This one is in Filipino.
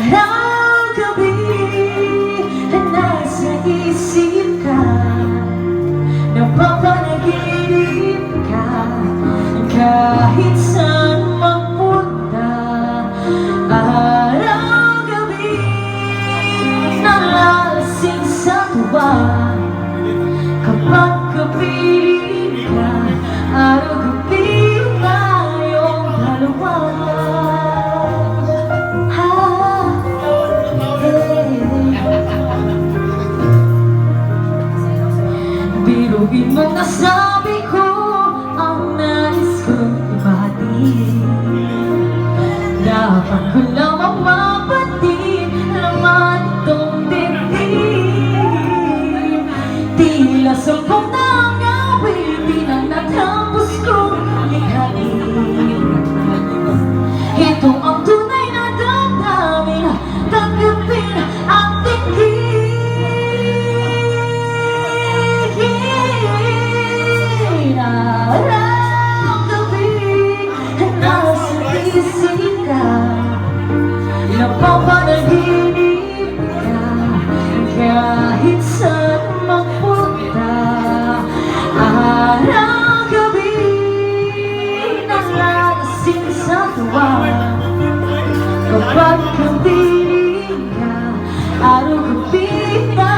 Araw-gabi na nasa isip ka, napapanaginip ka, kahit saan magpunta. Araw-gabi nalalasing sa tuwa, kapag kapiling ka, araw-gabi tayong dalawa. Biruin mo nasabi ko ang nais kong ibahagi. Dapat ko lang mapapatid laman itong dibdib. Tila sampung taong awitin ang natapos kong lihanin. Ito ang tunay na damdamin, tanggapin ang tingin. Araw-gabi nasa isip ka, napapanaginip ka, kahit saan magpunta. Araw-gabi nalalasing sa tuwa, kapag kapiling ka, araw-gabi na